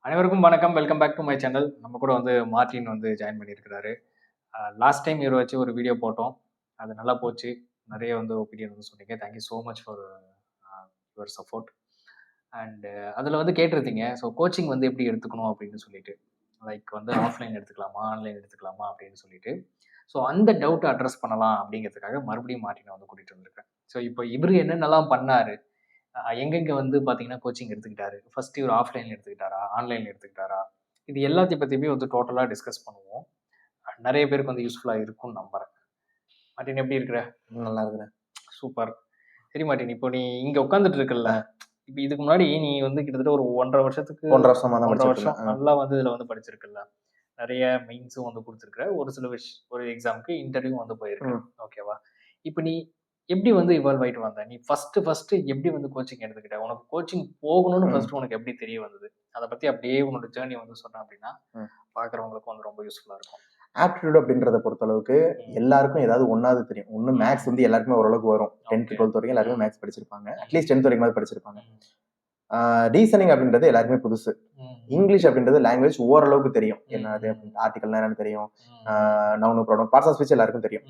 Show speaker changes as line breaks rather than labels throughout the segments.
அனைவருக்கும் வணக்கம். Welcome back to my channel. நம்ம கூட வந்து மார்ட்டின் வந்து ஜாயின் பண்ணியிருக்கிறாரு. லாஸ்ட் டைம் இவர வச்சு ஒரு வீடியோ போட்டோம். அது நல்லா போச்சு. நிறைய வந்து ஒப்பீனியன் வந்து சொன்னீங்க. Thank you so much for your support. And அதில வந்து கேட்டிருந்தீங்க. ஸோ கோச்சிங் வந்து எப்படி எடுத்துக்கணும் அப்படின்னு சொல்லிட்டு. லைக் வந்து ஆஃப்லைன் எடுத்துக்கலாமா? ஆன்லைன் எடுத்துக்கலாமா? அப்படின்னு சொல்லிட்டு. ஸோ அந்த டவுட்ட அட்ரஸ் பண்ணலாம் அப்படிங்கிறதுக்காக மறுபடியும் மார்ட்டின வந்து கூட்டிட்டு வந்திருக்கேன். ஸோ இப்போ இவரு என்னென்னலாம் பண்ணாரு? எங்கெங்க வந்து பார்த்தீங்கன்னா, கோச்சிங் எடுத்துக்கிட்டாரு. ஃபர்ஸ்ட் இவரு ஆஃப்லைன்ல எடுத்துக்கிட்டாரா? ஆன்லைன்ல எடுத்துக்கிட்டாரா? இது எல்லாத்தையும் பத்தியுமே வந்து டோட்டலா டிஸ்கஸ் பண்ணுவோம். நெறைய பேருக்கு வந்து யூஸ்ஃபுல்லா இருக்கும்னு நம்புறேன். மார்ட்டின் எப்படி இருக்கிற?
நல்லா இருக்கிறேன்.
சூப்பர். சரி மார்ட்டின், இப்போ நீ இங்க உட்கார்ந்துட்டு இருக்கல்ல. இப்ப இதுக்கு முன்னாடி நீ வந்து கிட்டத்தட்ட ஒரு 1 1/2 வருஷத்துக்கு
1 1/2 வருஷமா தான்
1 1/2
படிச்சுட்டு
வருஷம்
இருக்கேன்.
நல்லா வந்து இதுல வந்து படிச்சிருக்கல்ல. நெறைய மெயின்ஸும் வந்து குடுத்துருக்க. ஒரு சில ஒரு எக்ஸாம்க்கு இன்டர்வியூவும் வந்து போயிருக்க. ஓகேவா? இப்ப நீ எப்படி வந்து இவால்வ் ஆயிட்டு வந்த? நீ ஃபர்ஸ்ட்டு எப்படி வந்து கோச்சிங் எடுத்துக்கிட்ட? உனக்கு கோச்சிங் போகணும்னு ஃபர்ஸ்ட்டு உனக்கு எப்படி தெரிய வந்தது? அத பத்தி அப்படியே உன்னோட ஜர்னி வந்து சொன்ன அப்படின்னா, பார்க்குறவங்களுக்கும் வந்து ரொம்ப யூஸ்ஃபுல்லா இருக்கும்.
ஆப்டிட்யூட் அப்படின்றத பொறுத்தளவுக்கு எல்லாருக்கும் ஏதாவது ஒண்ணாவது தெரியும். ஒண்ணு மேத்ஸ் வந்து எல்லாருக்குமே ஓரளவுக்கு வரும். 10th 12th வரைக்கும் எல்லாருமே மேத்ஸ் படிச்சிருப்பாங்க. அட்லீஸ்ட் 10th வரைக்குமாவது படிச்சிருப்பாங்க. ரீசனிங் அப்படின்றது எல்லாருக்குமே புதுசு. இங்கிலீஷ் அப்படின்றது லாங்குவேஜ் ஓரளவுக்கு தெரியும். என்னது ஆர்டிகல்னா என்னன்னு தெரியும். Noun pronoun parts of speech எல்லாருக்கும் தெரியும்.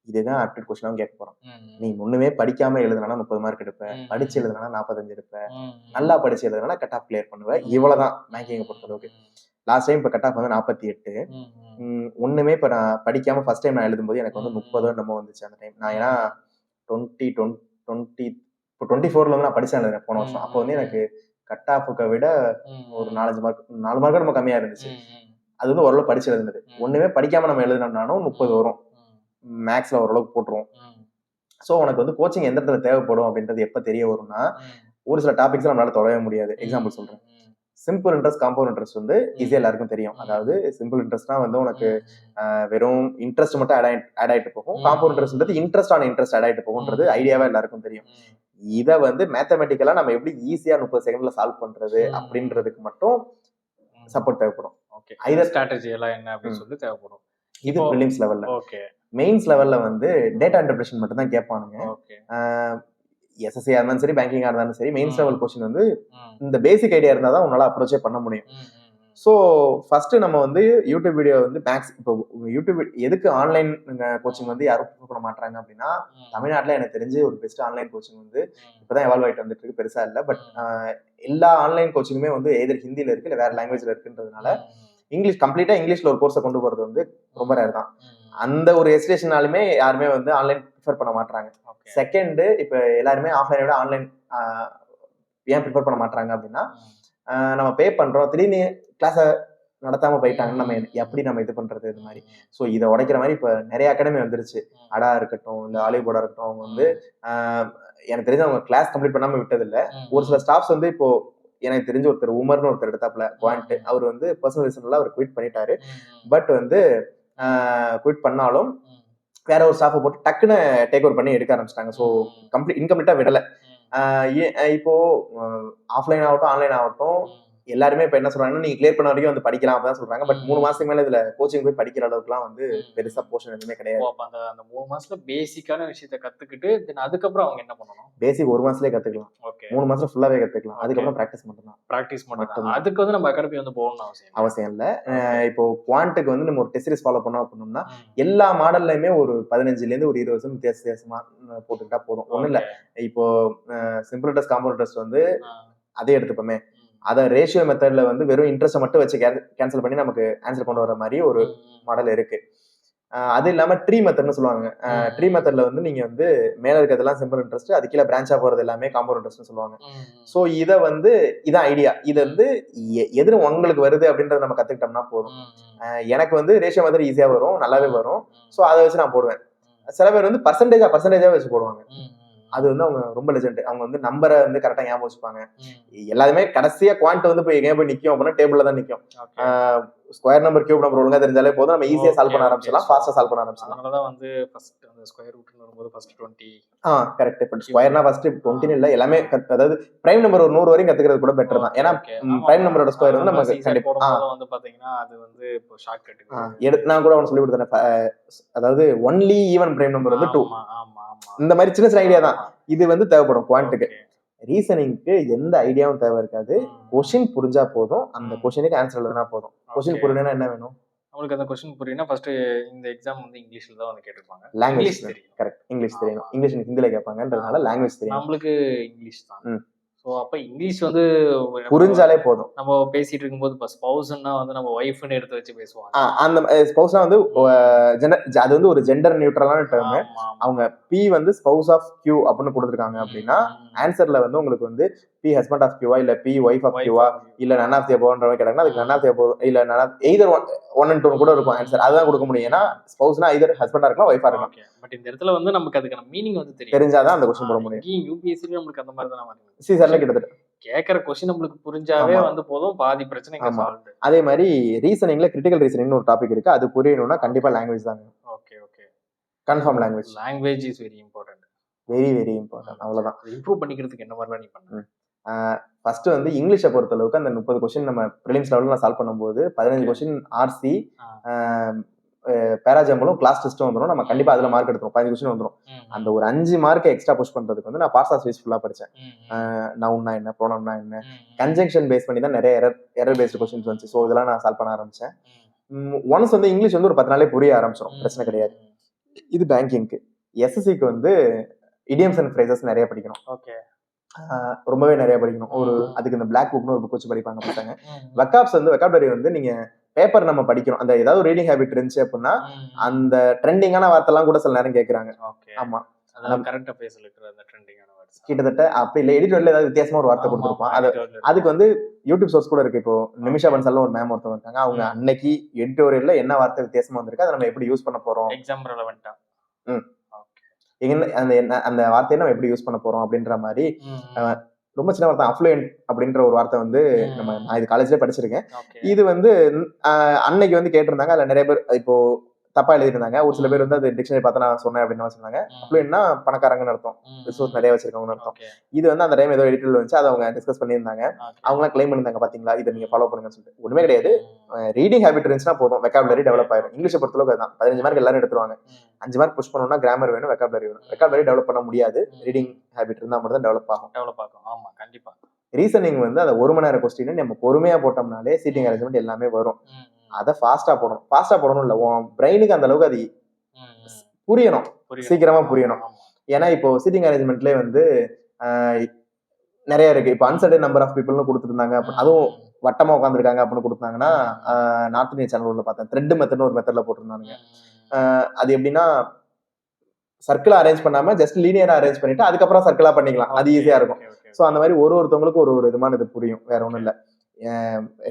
இதுதான் ஆப்டிட்யூட் கொஸ்டினாவும் கேட்க போறோம். நீ ஒண்ணுமே படிக்காம எழுதுனா 30 மார்க் எடுப்ப. படிச்சு எழுதுனா 45 எடுப்ப. நல்லா படிச்சு எழுதுனா கட் ஆஃப் கிளியர் பண்ணுவ. இவ்வளவுதான் பேங்கிங்கை பொறுத்தளவுக்கு. லாஸ்ட் டைம் இப்ப கட் ஆஃப் வந்து 48. ஒண்ணுமே இப்ப நான் படிக்காம ஃபர்ஸ்ட் டைம் நான் எழுதும்போது எனக்கு வந்து 30 என்னமோ வந்துச்சு அந்த டைம். நான் ஏன்னா 20 இப்போ 24ல வந்து நான் படிச்சேன் எழுதுறேன் போன வருஷம். அப்போ வந்து எனக்கு கட் ஆஃபுக்கு விட ஒரு 4 மார்க் நம்ம கம்மியா இருந்துச்சு. அது வந்து ஓரளவு படிச்சு எழுதுனது. ஒண்ணுமே படிக்காம நம்ம எழுதுனோம்னாலும் 30 வரும். மேக்ஸ்ல ஓரளவுக்கு போட்டுருவோம். ஸோ உனக்கு வந்து கோச்சிங் எந்த இடத்துல தேவைப்படும் அப்படின்றது எப்ப தெரிய வரும்னா, ஒரு சில டாபிக்ஸ் நம்மளால தொடவே முடியாது. எக்ஸாம்பிள் சொல்றேன். சிம்பிள் இன்ட்ரெஸ்ட், காம்பவுண்ட் இன்ட்ரெஸ்ட் வந்து ஈஸியா எல்லாருக்கும் தெரியும். அதாவது சிம்பிள் இன்ட்ரெஸ்ட்னா வந்து உனக்கு வெறும் இன்ட்ரெஸ்ட் மட்டும் ஆட் ஆயிட்டு போகும். காம்பவுண்ட் இன்ட்ரெஸ்ட்ன்றது இன்ட்ரெஸ்ட் ஆன் இன்ட்ரெஸ்ட் ஆட் ஆயிட்டு போகும்ன்றது ஐடியாவா எல்லாருக்கும் தெரியும். இத வந்து மேத்தமெட்டிக்கலா நம்ம எப்படி ஈஸியா 30 செகண்ட்ல சால்வ் பண்றது அப்படின்றதுக்கு மட்டும் சப்போர்ட் தேவைப்படும்.
ஓகே. ஐதர் ஸ்ட்ராட்டஜி எல்லாம் என்ன அப்படின்னு சொல்லி தேவைப்படும்.
இது பிலிம்ஸ் லெவல்ல.
ஓகே.
மெயின்ஸ் லெவல்ல வந்து டேட்டா இன்டர்பிரேஷன் மட்டும் தான் கேட்பானுங்க.
ஓகே.
எஸ்எஸ்சியா இருந்தாலும் சரி, பேங்கிங்கா இருந்தாலும் சரி, மெயின்ஸ் லெவல் கொஸ்டின் வந்து இந்த பேசிக் ஐடியா இருந்தா தான் உன்னால அப்ரோச்சே பண்ண முடியும். ஸோ ஃபர்ஸ்ட் நம்ம வந்து யூடியூப் வீடியோ வந்து மேக்ஸ் இப்போ யூடியூப் எதுக்கு ஆன்லைன் கோச்சிங் வந்து யாரும் ப்ரிஃபர் பண்ண மாட்டாங்க அப்படின்னா, தமிழ்நாட்டில் எனக்கு தெரிஞ்சு ஒரு பெஸ்ட் ஆன்லைன் கோச்சிங் வந்து இப்போதான் எவால்வ் ஆகிட்டு வந்துட்டு இருக்கு. பெருசா இல்லை. பட் எல்லா ஆன்லைன் கோச்சிங்குமே வந்து எதர் ஹிந்தியில இருக்கு இல்லை வேற லாங்குவேஜ்ல இருக்குன்றதுனால இங்கிலீஷ் கம்ப்ளீட்டா இங்கிலீஷ்ல ஒரு கோர்ஸை கொண்டு போறது வந்து ரொம்ப ரேர் தான். அந்த ஒரு எஸ்டேஷனாலுமே யாருமே வந்து ஆன்லைன் ப்ரிஃபர் பண்ண மாட்டாங்க. செகண்ட், இப்ப எல்லாருமே ஆஃப்லைனை விட ஆன்லைன் ஏன் ப்ரிஃபர் பண்ண மாட்டாங்க அப்படின்னா, நம்ம பே பண்றோம், திடீர்னு கிளாஸை நடத்தாம போயிட்டாங்கன்னு நம்ம எப்படி நம்ம இது பண்றது இது மாதிரி. ஸோ இதை உடைக்கிற மாதிரி இப்ப நிறைய அகாடமி வந்துருச்சு. அடா இருக்கட்டும், இந்த ஆலிவுடா இருக்கட்டும், அவங்க வந்து எனக்கு தெரிஞ்சு அவங்க கிளாஸ் கம்ப்ளீட் பண்ணாம விட்டது இல்லை. ஒரு சில ஸ்டாஃப்ஸ் வந்து இப்போ எனக்கு தெரிஞ்ச ஒருத்தர் உமர்னு ஒருத்தர் எடுத்தாப்ல குவான்ட், அவர் வந்து பர்சனல் ரீசன்ல அவர் குவிட் பண்ணிட்டாரு. பட் வந்து குவிட் பண்ணாலும் வேற ஒரு ஸ்டாஃபை போட்டு டக்குன்னு டேக் ஓவர் பண்ணி எடுக்க ஆரம்பிச்சிட்டாங்க. ஸோ இன்கம்ப்ளீட்டா விடலை. இப்போ ஆஃப்லைன் ஆகட்டும் ஆன்லைன் ஆகட்டும் எல்லாருமே இப்ப என்ன சொல்றாங்கன்னா, நீங்க கிளியர் பண்ண வரைக்கும் வந்து படிக்கலாம் அப்பதான் சொல்றாங்க. பட் 3 மாசத்துக்கு மேல இதுல கோச்சிங் போய் படிக்கிற அளவுக்குலாம் வந்து பெருசா போர்ஷன் எதுவுமே கிடையாது.
அந்த 3 மாசத்துல பேசிக்கான விஷயத்தை கத்துக்கிட்டு தென் அதுக்கப்புறம் அவங்க என்ன பண்ணணும்?
பேசிக் 1 மாசத்துலயே கத்துக்கலாம். 3 மாசத்துல ஃபுல்லாவே கத்துக்கலாம். அதுக்கப்புறம் பிராக்டிஸ் மட்டும் தான்.
பிராக்டிஸ் மட்டும். அதுக்கு வந்து நம்ம அகாடமி வந்து போகணும்னு
அவசியம் இல்ல. இப்போ குவான்ட்டுக்கு வந்து நம்ம ஒரு டெஸ்ட் சீரிஸ் ஃபாலோ பண்ணோம் அப்படின்னா, எல்லா மாடல்லையுமே ஒரு 15ல இருந்து ஒரு 20 வருஷம் வித்தியாசமா போட்டுக்கிட்டா போதும். ஒண்ணும் இல்ல. இப்போ சிம்பிள் இன்ட்ரெஸ்ட், காம்பவுண்ட் இன்ட்ரெஸ்ட் வந்து அதே எடுத்துப்போமே, அத ரேஷியோ மெத்தட்ல வந்து வெறும் இன்ட்ரெஸ்ட் மட்டும் வச்சு கேன்சல் பண்ணி நமக்கு ஆன்சர் கொண்டு வர மாதிரி ஒரு மாடல் இருக்கு. அது இல்லாம ட்ரீ மெத்தட்னு சொல்லுவாங்க. ட்ரீ மெத்தட்ல வந்து நீங்க வந்து மேல இருக்கிறதெல்லாம் சிம்பிள் இன்ட்ரெஸ்ட், அது கீழே பிரான்ச்சா போறது எல்லாமே காம்பவுண்ட் இன்ட்ரெஸ்ட்னு சொல்லுவாங்க. சோ இத வந்து இதான் ஐடியா. இது வந்து எது உங்களுக்கு வருது அப்படின்றத நம்ம கத்துக்கிட்டோம்னா போதும். எனக்கு வந்து ரேஷியோ மெத்தட் ஈஸியா வரும், நல்லாவே வரும். சோ அதை வச்சு நான் போடுவேன். சில பேர் வந்து பர்சன்டேஜா வச்சு போடுவாங்க. அது வந்து அவங்க ரொம்ப லெஜெண்ட். அவங்க வந்து நம்பரை வந்து கரெக்டா ஞாபகம் வச்சுப்பாங்க. எல்லாருமே கடைசியா குவான்ட் வந்து போய் எங்க போய் நிக்கும் அப்படின்னா டேபிள்ல தான் நிக்கும். ஸ்கொயர் நம்பர், கியூப் நம்பர் ஒழுங்கா தெரிஞ்சாலே போதும், நம்ம ஈஸியா சால்வ் பண்ண ஆரம்பிச்சலாம், ஃபாஸ்டா சால்வ் பண்ண ஆரம்பிச்சலாம்.
அதனால தான் வந்து ஃபர்ஸ்ட் அந்த ஸ்கொயர் ரூட்னு வரும்போது ஃபர்ஸ்ட் 20.
கரெக்ட். பட் ஸ்கொயர்னா ஃபர்ஸ்ட் 20 இல்ல, எல்லாமே அதாவது பிரைம் நம்பர் ஒரு 100 வரையும் கத்துக்கிறது கூட பெட்டர் தான். ஏன்னா பிரைம் நம்பரோட ஸ்கொயர் வந்து நம்ம
கண்டிப்பா வந்து பாத்தீங்கன்னா அது வந்து இப்போ ஷார்ட்கட்
நான் கூட அவன் சொல்லி கொடுத்தேன். அதாவது ஒன்லி ஈவன் பிரைம் நம்பர் வந்து 2. இந்த மாதிரி சின்ன சின்ன ஐடியா தான். இது வந்து தேவைப்படும் குவான்ட்டுக்கு. ரீசனிங்க்கு எந்த ஐடியாவும் தேவை இருக்காது. கொஷின் புரிஞ்சா போதும், அந்த கொஷினுக்கு ஆன்சர் எழுதுனா போதும். கொஷின் புரியணும்னா என்ன வேணும்?
உங்களுக்கு அந்த கொஸ்டின் புரியும்னா ஃபர்ஸ்ட் இந்த எக்ஸாம் வந்து இங்கிலீஷ்ல தான் வந்து கேட்டிருப்பாங்க.
லாங்குவேஜ்
இங்கிலீஷ் தெரியும்.
கரெக்ட். இங்கிலீஷ் தெரியணும். இங்கிலீஷ் ஹிந்தில கேட்பாங்கன்றதுனால லாங்குவேஜ் தெரியும்.
நம்மளுக்கு இங்கிலீஷ் தான்.
ம்.
ஸோ அப்ப இங்கிலீஷ் வந்து
புரிஞ்சாலே போதும்.
நம்ம பேசிட்டு இருக்கும்போது இப்போ ஸ்பௌஸ்ன்னா வந்து நம்ம ஒய்ஃப்னு எடுத்து வச்சு பேசுவாங்க.
அந்த ஸ்பௌஸ்னா வந்து அது வந்து ஒரு ஜெண்டர் நியூட்ரலான டேர்ம். அவங்க பி வந்து ஸ்பௌஸ் ஆஃப் கியூ அப்படின்னு கொடுத்துருக்காங்க அப்படின்னா ஆன்சர்ல வந்து உங்களுக்கு வந்து பி ஹஸ்பண்ட் ஆஃப் கியூவா இல்ல பி ஒய்ஃப் ஆஃப் கியூவா இல்ல நன் ஆஃப் தி அபோவ்ன்ற மாதிரி கேட்டாங்கன்னா அதுக்கு நன் ஆஃப் தி அபோவ் இல்ல நன் ஆஃப் எய்தர் 1 and 2 கூட இருக்கும் ஆன்சர். அதுதான் கொடுக்க முடியும். ஏன்னா ஸ்பௌஸ்னா எய்தர் ஹஸ்பண்டா இருக்கலாம் ஒய்ஃபா இருக்கலாம்.
பட் இந்த இடத்துல வந்து நமக்கு அதுக்கான மீனிங் வந்து
தெரிஞ்சாதான் அந்த கொஸ்டின் போட முடியும்.
யூபிஎஸ்சில நமக்கு அந்த மாதிரி தான் வருது.
சிசர்ல கிட்டத்தட்ட
கேட்கற கொஸ்டின் நம்மளுக்கு புரிஞ்சாவே வந்து போதும், பாதி பிரச்சனை சால்வ்.
அதே மாதிரி ரீசனிங்ல கிரிட்டிக்கல் ரீசனிங்னு ஒரு டாபிக் இருக்கு. அது புரியணும்னா கண்டிப்பா லாங்குவேஜ் தான்.
Okay okay.
Confirm language.
Language is very important.
Very very important. அவ்வளவுதான்.
இம்ப்ரூவ் பண்ணிக்கிறதுக்கு என்ன மாதிரிலாம் நீ பண்ண?
ஃபர்ஸ்ட் வந்து இங்கிலீஷை பொறுத்த அளவுக்கு அந்த 30 கொஸ்டின் நம்ம ப்ரிலிம்ஸ் லெவல்ல நான் சால்வ் பண்ணும்போது 15 கொஸ்டின் ஆர்சி பேராஜாம்பலும் கிளாஸ் டெஸ்ட்டும் வந்துடும். நம்ம கண்டிப்பா அதுல மார்க் எடுத்துரும். 15 கொஸ்டின் வந்துடும். அந்த ஒரு 5 மார்க்கை எக்ஸ்ட்ரா புஷ் பண்றதுக்கு வந்து நான் பார்ட்ஸ் ஆஃப் ஸ்பீச் ஃபுல்லா படிச்சேன். நவுன்னா என்ன, ப்ரோனவுன்னா என்ன, கன்ஜங்ஷன் பேஸ் பண்ணி தான் நிறைய எரர் பேஸ்டு கொஸ்டின்ஸ் வந்துச்சு. ஸோ இதெல்லாம் நான் சால்வ் பண்ண ஆரம்பிச்சேன். ஒன்ஸ் வந்து இங்கிலீஷ் வந்து ஒரு 10 நாளே புரிய ஆரம்பிச்சிடும். பிரச்சனை கிடையாது. இது பேங்கிங்க்கு. எஸ்எஸ்சிக்கு வந்து இடியம்ஸ் அண்ட் ஃப்ரேசஸ் நிறைய படிக்கணும்.
ஓகே.
ரொம்பவே நிறைய படிக்கணும். ஒரு அதுக்கு இந்த பிளாக் புக்னு ஒரு புக் வச்சு படிப்பாங்க பசங்க. வெக்காப்ஸ் வந்து வெக்காபுலரி வந்து நீங்க பேப்பர் நம்ம படிக்கிறோம். அந்த ஏதாவது ரீடிங் ஹேபிட் இருந்துச்சு அப்படின்னா அந்த ட்ரெண்டிங்கான வார்த்தைலாம் கூட சில நேரம் கேட்கறாங்க. ஆமா,
கரண்ட் அஃபேர்ஸ்ல இருக்கிற அந்த ட்ரெண்டிங்கான வார்த்தை
கிட்டத்தட்ட அப்படி இல்லை. எடிட்டோர்ல ஏதாவது வித்தியாசமா ஒரு வார்த்தை கொடுத்துருப்பான். அதுக்கு வந்து யூடியூப் சோர்ஸ் கூட இருக்கு. இப்போ நிமிஷா பன்சால்னு ஒரு மேம் ஒருத்தவங்க இருக்காங்க. அவங்க அன்னைக்கு எடிட்டோரியல்ல என்ன வார்த்தை வித்தியாசமா வந்திருக்கு, அதை நம்ம எப்படி யூஸ் பண்ண போறோம்,
எக்ஸாம் ரெலவெண்டா
அந்த வார்த்தையை நம்ம எப்படி யூஸ் பண்ண போறோம் அப்படின்ற மாதிரி ரொம்ப சின்ன வார்த்தை அஃப்ளூயன்ட் அப்படின்ற ஒரு வார்த்தை வந்து நான் இது காலேஜ்ல படிச்சிருக்கேன். இது வந்து அன்னைக்கு வந்து கேட்டிருந்தாங்க. அதுல நிறைய பேர் இப்போ தப்பா எழுதிருந்தாங்க. ஒரு சில பேர் வந்து அது டிக்ஷனரி பார்த்து நான் சொன்னேன் அப்படின்னு சொன்னாங்க. அஃப்ளூயன்ட்னா பணக்காரங்கன்னு அர்த்தம், ரிசோர்ஸ் நிறைய வச்சிருக்கவங்கன்னு அர்த்தம். இது வந்து அந்த டைம் ஏதோ எடிட்டர்ல வந்துச்சு. அதை அவங்க டிஸ்கஸ் பண்ணியிருந்தாங்க. அவங்களாம் கிளைம் பண்ணியிருந்தாங்க, பாத்தீங்களா இதை நீங்க ஃபாலோ பண்ணுங்கன்னு சொல்லிட்டு. ஒண்ணுமே கிடையாது. ரீடிங் ஹேபிட் இருந்துச்சுன்னா போதும், வெக்காபுலரி டெவலப் ஆயிடும். இங்கிலீஷை பொறுத்தளவுக்கு அதுதான். 15 மார்க் எல்லாரும் எடுத்துருவாங்க. 5 மார்க் புஷ் பண்ணணும்னா கிராமர் வேணும், வெக்காபுலரி வேணும். வெக்காபுலரி டெவலப் பண்ண முடியாது. ரீடிங் ஹேபிட் இருந்தா மட்டும் தான் டெவலப் ஆகும்.
ஆமா, கண்டிப்பா.
ரீசனிங் வந்து அதை 1 மணி நேரம் கொஸ்டின் நம்ம பொறுமையா போட்டோம்னாலே சீட்டிங் அரேஞ்ச்மெண்ட் எல்லாமே வரும். அதை ஃபாஸ்டா போடணும் இல்ல, உன் பிரெயினுக்கு அந்த அளவுக்கு அது புரியணும், சீக்கிரமா புரியணும். ஏன்னா இப்போ சீட்டிங் அரேஞ்ச்மெண்ட்லேயே வந்து நிறைய இருக்கு. இப்போ அன்சர்டன் நம்பர் ஆஃப் பீப்புள்னு கொடுத்துருந்தாங்க. அதுவும் வட்டமா உட்காந்துருக்காங்க அப்படின்னு கொடுத்தாங்கன்னா நார்த் இந்தியன் சேனல்ல பார்த்தேன். த்ரெட் மெத்தட்னு ஒரு மெத்தட்ல போட்டிருந்தாங்க. அது எப்படின்னா சர்க்கிளா அரேஞ்ச் பண்ணாம ஜஸ்ட் லீனியரா அரேஞ்ச் பண்ணிட்டு அதுக்கப்புறம் சர்க்கிளா பண்ணிக்கலாம். அது ஈஸியா இருக்கும். ஸோ அந்த மாதிரி ஒருத்தவங்களுக்கு ஒரு விதமான இது புரியும். வேற ஒன்றும் இல்லை.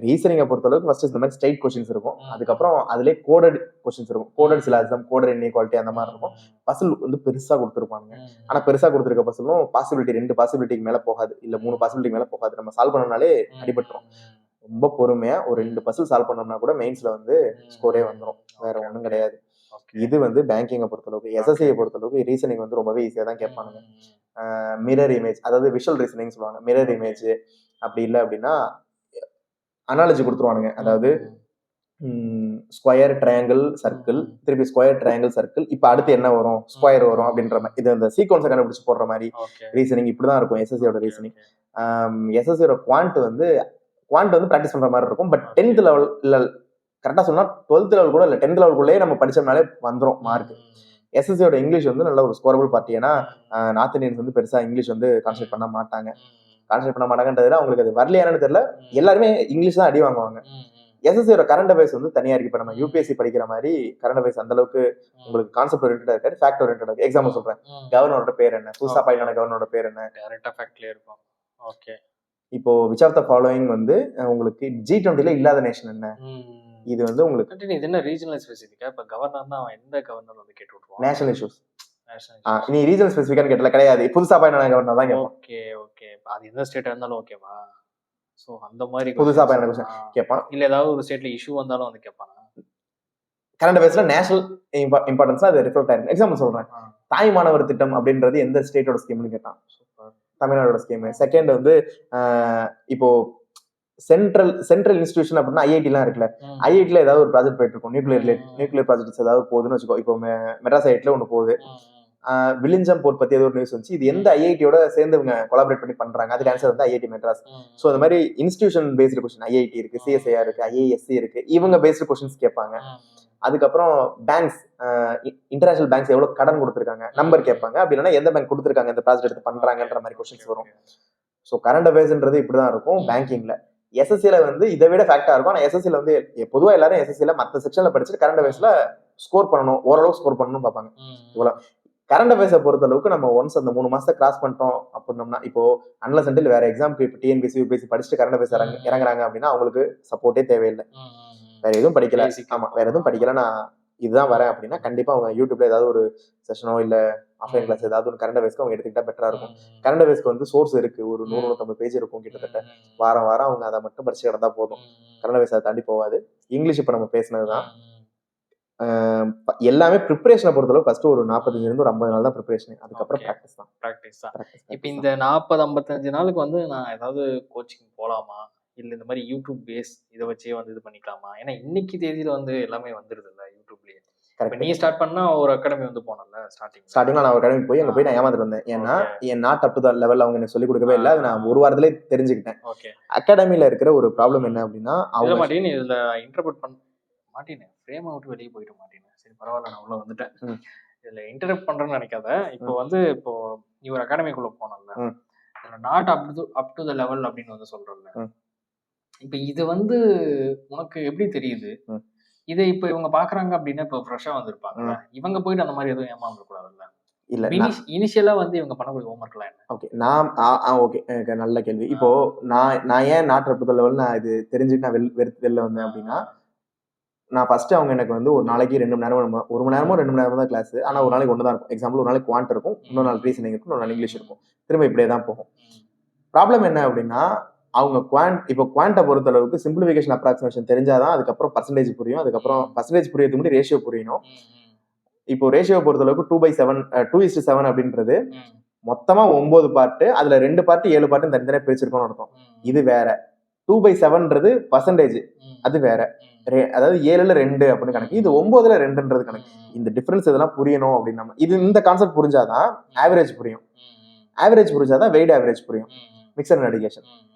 ரீசனிங்கை பொறுத்தளவுக்கு ஃபர்ஸ்ட் இந்த மாதிரி ஸ்ட்ரைட் கொஸ்டின்ஸ் இருக்கும். அதுக்கப்புறம் அதுலேயே கோடட் கொஸ்டின்ஸ் இருக்கும். கோடட் சிலாசம், கோடட் இன்இக்வாலிட்டி அந்த மாதிரி இருக்கும். பசில் வந்து பெருசா கொடுத்துருப்பாங்க. ஆனா பெருசா கொடுத்துருக்க பசிலும் பாசிபிலிட்டி 2 பாசிபிலிட்டிக்கு மேல போகாது, இல்ல 3 பாசிபிலிட்டிக்கு மேல போகாது. நம்ம சால்வ் பண்ணனாலே அடிபட்டுரும். ரொம்ப பொறுமையா ஒரு 2 பசில் சால்வ் பண்ணோம்னா கூட மெயின்ஸ்ல வந்து ஸ்கோரே வந்துடும். வேற ஒன்றும் கிடையாது. இது வந்து பேங்கிங்கை பொறுத்தளவுக்கு. எஸ்எஸ்சியை பொறுத்தளவுக்கு ரீசனிங் வந்து ரொம்பவே ஈஸியா தான் கேட்பானுங்க. மிரர் இமேஜ், அதாவது விஷுவல் ரீசனிங் சொல்லுவாங்க. மிரர் இமேஜ் அப்படி இல்லை அப்படின்னா அனாலஜி கொடுத்துருவானுங்க. அதாவது ஸ்கொயர், ட்ரையாங்கிள், சர்க்கிள், திருப்பி ஸ்கொயர், ட்ரையாங்கிள், சர்க்கிள், இப்ப அடுத்து என்ன வரும், ஸ்கொயர் வரும் அப்படின்ற மாதிரி. இது அந்த சீக்வன்ஸை கண்டுபிடிச்சு போடுற மாதிரி ரீசனிங் இப்படிதான் இருக்கும் எஸ்எஸ்சியோட ரீசனிங். எஸ்எஸ்சியோட குவாண்ட் வந்து ப்ராக்டிஸ் பண்ற மாதிரி இருக்கும். பட் 10th லெவல் இல்ல, கரெக்டா சொன்னா 12th லெவல் கூட இல்ல, 10th லெவலுக்குள்ளேயே நம்ம படிச்சோம்னாலே வந்துடும் மார்க். எஸ்எஸ்சியோட இங்கிலீஷ் வந்து நல்ல ஒரு ஸ்கோரபிள் பார்ட்டி. ஏன்னா நார்த் இந்தியன்ஸ் வந்து பெருசா இங்கிலீஷ் வந்து கான்சென்ட்ரேட் பண்ண மாட்டாங்கன்றதுல அவங்களுக்கு அது வரலையானு தெரியல. எல்லாருமே இங்கிலீஷ் தான் அடி வாங்குவாங்க. எஸ்எஸ்சியோட கரண்ட் அஃபேர்ஸ் வந்து தனியா இருக்கு. இப்ப நம்ம யூபிஎஸ்சி படிக்கிற மாதிரி கரண்ட் அஃபேர்ஸ் அந்த அளவுக்கு உங்களுக்கு கான்செப்ட் ஓரியன்டா இருக்காது, ஃபேக்ட் ஓரியன்டா இருக்கு. எக்ஸாம்பிள் சொல்றேன், கவர்னரோட பேர் என்ன, புதுசா பாயிண்டான கவர்னரோட பேர் என்ன,
டைரக்டா ஃபேக்ட்லயே இருக்கும். ஓகே,
இப்போ விச் ஆஃப் த ஃபாலோயிங் வந்து உங்களுக்கு G20ல இல்லாத நேஷன் என்ன, இது வந்து உங்களுக்கு
இது என்ன ரீஜனல் ஸ்பெசிஃபிக்கா? இப்ப கவர்னர் தான் எந்த கவர்னர் வந்து கேட்டு விட்டுருவாங்க.
National issues. நீ ரீஜனல் ஸ்பெசிஃபிக்கான்னு கேட்டல, கிடையாது. புதுசா பாயிண்டான கவர்னர் தான் கேட்பான்.
ஓகே ஓகே, அது எந்த ஸ்டேட்டா இருந்தாலும் ஓகேவா? சோ அந்த மாதிரி
புதுசா பாயிண்டான क्वेश्चन கேட்பான்.
இல்ல ஏதாவது ஒரு ஸ்டேட்ல இஷ்யூ வந்தாலும் வந்து கேட்பானா?
கரண்ட் அஃபேர்ஸ்ல நேஷனல் இம்பார்ட்டன்ஸா அது ரிஃப்ளெக்ட் ஆயிருக்கு. எக்ஸாம்பிள் சொல்றேன், தாய் மாணவர் திட்டம் அப்படின்றது எந்த ஸ்டேட்டோட ஸ்கீம்னு கேட்டான். தமிழ்நாடோட ஸ்கீம். செகண்ட் வந்து இப்போ சென்ட்ரல் இன்ஸ்டிடியூஷன் அப்படின்னா ஐஐடி எல்லாம் இருக்குல்ல, ஐஐடில ஏதாவது ஒரு ப்ராஜெக்ட் போயிட்டு இருக்கும், நியூக்ளியர் ப்ராஜெக்ட்ஸ் ஏதாவது போகுதுன்னு வச்சுக்கோ. இப்போ மெட்ராஸ் ஐஐடில ஒன்று போகுது, வில்லிஞ்சம் போர்ட் பத்தி ஏதோ ஒரு நியூஸ் வந்துச்சு. இது எந்த ஐஐடியோட சேர்ந்து இவங்க கொலாபரேட் பண்ணி பண்றாங்க? அதுக்கு ஆன்சர் வந்து ஐஐடி மெட்ராஸ். ஸோ அந்த மாதிரி இன்ஸ்டிடியூஷன் பேஸ்டு கொஸ்டின் ஐஐடி இருக்கு, சிஎஸ்ஐஆர் இருக்கு, ஐஏஎஸ்சி இருக்கு, இவங்க பேஸ்டு கொஸ்டின்ஸ் கேட்பாங்க. அதுக்கப்புறம் பேங்க்ஸ், இன்டர்நேஷனல் பேங்க்ஸ் எவ்வளவு கடன் கொடுத்துருக்காங்க நம்பர் கேட்பாங்க. அப்படி இல்லைன்னா எந்த பேங்க் கொடுத்துருக்காங்க இந்த ப்ராஜெக்ட் எடுத்து பண்றாங்கன்ற மாதிரி கொஸ்டின்ஸ் வரும். ஸோ கரண்ட் அஃபேர்ஸ்ன்றது இப்படிதான் இருக்கும் பேங்கிங்ல. எஸ்எஸ்சில வந்து இதை விட ஃபேக்டா இருக்கும். ஆனா எஸ்எஸ்சில வந்து பொதுவா எல்லாரும் எஸ்எஸ்சில மற்ற செக்ஷன்ல படிச்சுட்டு கரண்ட் அஃபேர்ஸ்ல ஸ்கோர் பண்ணணும், ஓரளவு ஸ்கோர் பண்ணணும் பார்ப்பாங்க. இவ்வளவு கரண்ட் அஃபேர்ஸை பொறுத்த அளவுக்கு நம்ம ஒன்ஸ் அந்த 3 மாசத்தை கிராஸ் பண்ணிட்டோம் அப்படின்னோம்னா, இப்போ அன்லஸ் அண்டில் வேற எக்ஸாம்க்கு இப்போ டிஎன்பிசி யூபிஎஸ்சி படிச்சுட்டு கரண்ட் அஃபேர்ஸ் இறங்குறாங்க அப்படின்னா அவங்களுக்கு சப்போர்ட்டே தேவையில்லை. வேற எதுவும் படிக்கல, ஆமா வேற எதுவும் படிக்கல, நான் இதுதான் வரேன் அப்படின்னா கண்டிப்பா அவங்க யூடியூப்ல ஏதாவது ஒரு செஷனோ இல்ல ஆஃப்லைன் கிளாஸ் ஏதாவது ஒரு கரண்ட் அஃபேர்ஸ்க்கு அவங்க எடுத்துக்கிட்டா பெட்டரா இருக்கும். கரண்ட் அஃபேர்ஸ்க்கு வந்து சோர்ஸ் இருக்கு, ஒரு 100-150 பேஜ் இருக்கும் கிட்டத்தட்ட. வாரம் அவங்க அதை மட்டும் படிச்சு கிடந்தா போதும். கரண்ட் அஃபேர்ஸ் அதை தாண்டி போகாது. இங்கிலீஷ் இப்ப நம்ம பேசினதுதான் எல்லாமே. ப்ரிப்பரேஷனை பொறுத்தளவு ஃபர்ஸ்ட் ஒரு 45 ஒரு 50 நாள் தான் ப்ரிப்பரேஷன். அதுக்கப்புறம்
ப்ராக்டிஸ் தான். இப்போ இந்த 40-55 நாளுக்கு வந்து நான் ஏதாவது கோச்சிங் போலாமா, இல்ல இந்த மாதிரி யூடியூப் பேஸ் இதை வச்சே வந்து இது பண்ணிக்கலாமா? ஏன்னா இன்னைக்கு தேதியில வந்து எல்லாமே வந்துருது இல்ல யூடியூப்லயே. நீ ஸ்டார்ட் பண்ணா ஒரு அகாடமி வந்து போனல ஸ்டார்டிங்ல நான் ஒரு அகாடமி போய் அங்க போய் நான் ஏமாந்துட்டு வந்தேன். ஏன்னா என் not up to the level அவங்க எனக்கு சொல்லி கொடுக்கவே இல்லை. அது நான் ஒரு வாரத்திலே தெரிஞ்சுக்கிட்டேன். அகாடமில இருக்கிற ஒரு ப்ராப்ளம் என்ன அப்படின்னா அவங்க மாட்டேன்னு இதுல இன்டர்பிரட் பண்ண மாட்டேன்னு ஃப்ரேம் விட்டு வெளியே போயிட மாட்டேன்னு. சரி பரவாயில்ல, நான் உள்ள வந்துட்டேன். இதுல இன்டர்பிரட் பண்றேன்னு நினைக்காத. இப்போ நீ ஒரு அகாடமிக்குள்ள போனல, not up to the level அப்படின்னு வந்து சொல்றல. இப்ப இது வந்து உனக்கு எப்படி தெரியுது? இதை இப்ப இவங்க பாக்குறாங்க அப்படின்னா இப்ப ஃப்ரெஷ்ஷா வந்திருப்பாங்க, இவங்க போயிட்டு அந்த மாதிரி எதுவும் ஏமாந்துட கூடாதுல்ல. இல்ல இனிஷியலா வந்து இவங்க பண்ணக்கூடிய ஹோம்வொர்க் எல்லாம் என்ன? ஓகே நான் ஓகே நல்ல கேள்வி. இப்போ நான் ஏன் not up to the level நான் இது தெரிஞ்சுட்டு நான் வெளில வந்தேன் அப்படின்னா, நான் ஃபர்ஸ்ட் அவங்க எனக்கு வந்து ஒரு நாளைக்கு 2 மணி நேரம் 1 மணி நேரமோ 2 மணி நேரமோ தான் கிளாஸ். ஆனா ஒரு நாளைக்கு ஒன்று தான் இருக்கும். எக்ஸாம்பிள் ஒரு நாளைக்கு குவான்ட் இருக்கும், இன்னொரு நாள் ரீசனிங் இருக்கும், இன்னொரு நாள் இங்கிலீஷ் இருக்கும். திரும்ப இப்படியே தான் போகும். ப்ராப்ளம் என்ன அப்படின்னா, அவங்க இப்போ குவான்ட்டை பொறுத்த அளவுக்கு சிம்பிளிஃபிகேஷன் அப்ராக்சிமேஷன் தெரிஞ்சாதான் அதுக்கப்புறம் பர்சன்டேஜ் புரியும். அதுக்கப்புறம் பர்சன்டேஜ் புரியறதுக்கு முன்னாடி ரேஷியோ புரியணும். இப்போ ரேஷியோ பொறுத்த அளவுக்கு 2/7 அப்படின்றது மொத்தமா 9 பார்ட், அதுல 2 பார்ட் 7 பார்ட் தனித்தனியா பிரிச்சிருக்கோம்னு அர்த்தம். இது வேற. 2/7ன்றது பர்சன்டேஜ், அது வேற. அதாவது 7ல 2 அப்படின்னு கணக்கு, இது 9ல 2ன்றது கணக்கு. இந்த டிஃபரன்ஸ் இதெல்லாம் புரியணும் அப்படின்னா இந்த கான்செப்ட் புரிஞ்சாதான் ஆவரேஜ் புரியும். ஆவரேஜ் புரிஞ்சாதான் வெயிட் ஆவரேஜ் புரியும், மிக்சர் நடிகேஷன்.